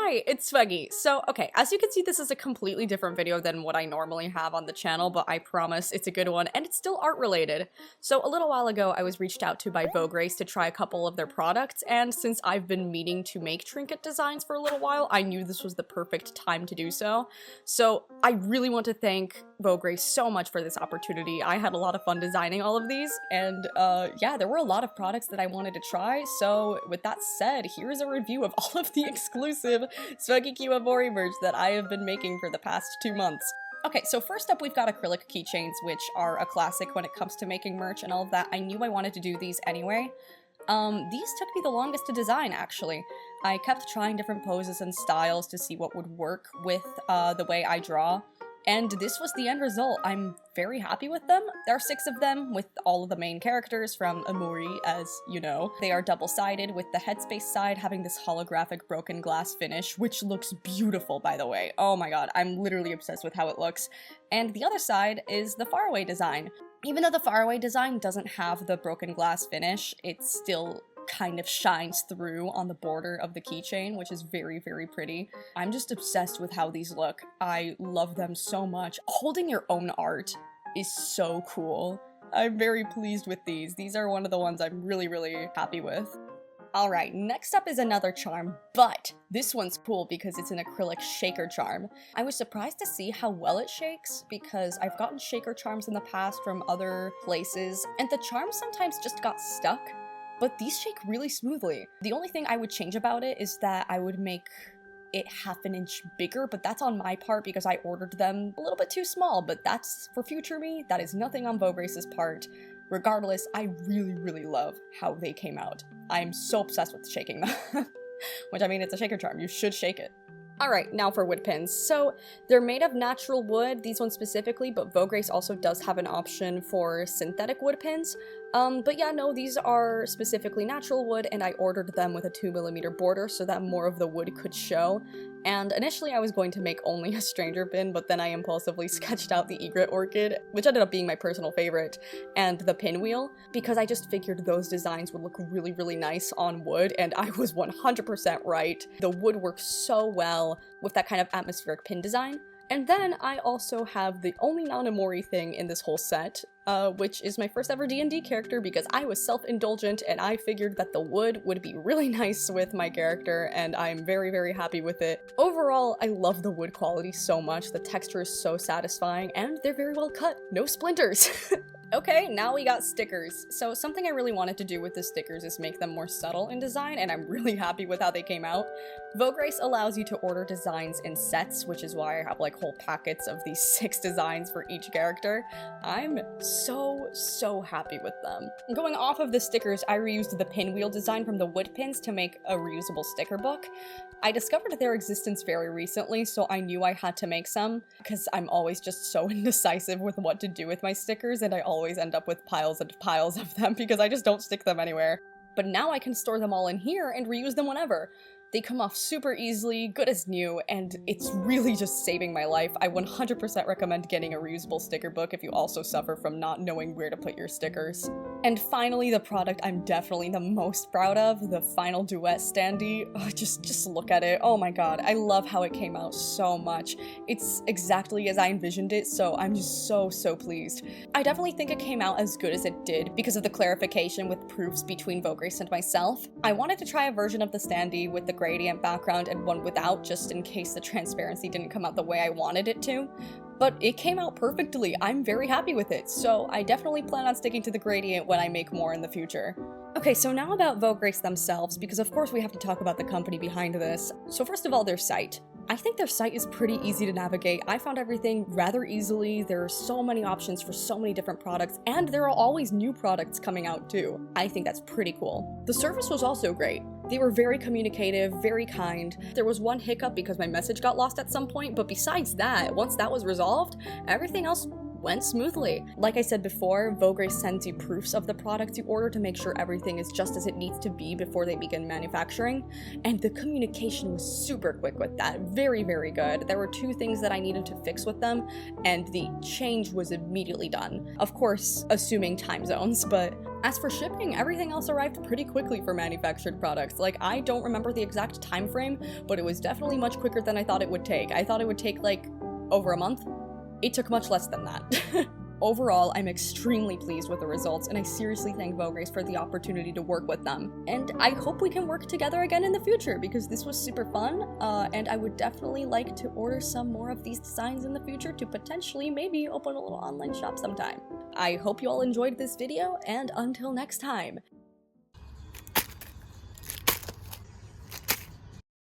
Hi, it's Swaggy. So, okay, as you can see, this is a completely different video than what I normally have on the channel, but I promise it's a good one, and it's still art related. So, a little while ago, I was reached out to by VOGRACE'S to try a couple of their products, and since I've been meaning to make trinket designs for a little while, I knew this was the perfect time to do so. So, I really want to thank VOGRACE'S so much for this opportunity. I had a lot of fun designing all of these, and yeah, there were a lot of products that I wanted to try, so with that said, here's a review of all of the exclusive Swaggy Q OMORI merch that I have been making for the past 2 months. Okay, so first up we've got acrylic keychains, which are a classic when it comes to making merch and all of that. I knew I wanted to do these anyway. These took me the longest to design, actually. I kept trying different poses and styles to see what would work with the way I draw. And this was the end result. I'm very happy with them. There are 6 of them, with all of the main characters from OMORI, as you know. They are double-sided, with the headspace side having this holographic broken glass finish, which looks beautiful, by the way. Oh my god, I'm literally obsessed with how it looks. And the other side is the faraway design. Even though the faraway design doesn't have the broken glass finish, it still kind of shines through on the border of the keychain, which is very, very pretty. I'm just obsessed with how these look. I love them so much. Holding your own art is so cool. I'm very pleased with these. These are one of the ones I'm really, really happy with. Alright, next up is another charm, but this one's cool because it's an acrylic shaker charm. I was surprised to see how well it shakes because I've gotten shaker charms in the past from other places, and the charms sometimes just got stuck. But these shake really smoothly. The only thing I would change about it is that I would make it half an inch bigger, but that's on my part because I ordered them a little bit too small, but that's for future me. That is nothing on VOGRACE'S part. Regardless, I really, really love how they came out. I'm so obsessed with shaking them. Which, I mean, it's a shaker charm. You should shake it. Alright, now for wood pins. So, they're made of natural wood, these ones specifically, but VOGRACE'S also does have an option for synthetic wood pins. But yeah, no, these are specifically natural wood, and I ordered them with a 2mm border so that more of the wood could show. And initially I was going to make only a stranger pin, but then I impulsively sketched out the egret orchid, which ended up being my personal favorite, and the pinwheel, because I just figured those designs would look really, really nice on wood, and I was 100% right. The wood works so well with that kind of atmospheric pin design. And then I also have the only non-OMORI thing in this whole set, which is my first ever D&D character because I was self-indulgent and I figured that the wood would be really nice with my character, and I'm very, very happy with it. Overall, I love the wood quality so much, the texture is so satisfying, and they're very well cut. No splinters! Okay, now we got stickers. So something I really wanted to do with the stickers is make them more subtle in design, and I'm really happy with how they came out. VOGRACE'S allows you to order designs in sets, which is why I have like whole packets of these 6 designs for each character. I'm so happy with them. Going off of the stickers, I reused the pinwheel design from the wood pins to make a reusable sticker book. I discovered their existence very recently, so I knew I had to make some, because I'm always just so indecisive with what to do with my stickers, and I always end up with piles and piles of them because I just don't stick them anywhere. But now I can store them all in here and reuse them whenever. They come off super easily, good as new, and it's really just saving my life. I 100% recommend getting a reusable sticker book if you also suffer from not knowing where to put your stickers. And finally, the product I'm definitely the most proud of, the final duet standee. Oh, just look at it. Oh my god, I love how it came out so much. It's exactly as I envisioned it, so I'm just so pleased. I definitely think it came out as good as it did because of the clarification with proofs between VOGRACE'S and myself. I wanted to try a version of the standee with the gradient background and one without, just in case the transparency didn't come out the way I wanted it to. But it came out perfectly. I'm very happy with it, so I definitely plan on sticking to the gradient when I make more in the future. Okay, so now about VOGRACE'S themselves, because of course we have to talk about the company behind this. So first of all, their site. I think their site is pretty easy to navigate. I found everything rather easily. There are so many options for so many different products, and there are always new products coming out too. I think that's pretty cool. The service was also great. They were very communicative, very kind. There was one hiccup because my message got lost at some point, but besides that, once that was resolved, everything else went smoothly. Like I said before, VOGRACE'S sends you proofs of the products you order to make sure everything is just as it needs to be before they begin manufacturing, and the communication was super quick with that. Very, very good. There were 2 things that I needed to fix with them, and the change was immediately done. Of course, assuming time zones, but As for shipping, everything else arrived pretty quickly for manufactured products. Like, I don't remember the exact time frame, but it was definitely much quicker than I thought it would take. I thought it would take, like, over a month. It took much less than that. Overall, I'm extremely pleased with the results, and I seriously thank VOGRACE for the opportunity to work with them. And I hope we can work together again in the future, because this was super fun, and I would definitely like to order some more of these designs in the future to potentially maybe open a little online shop sometime. I hope you all enjoyed this video, and until next time,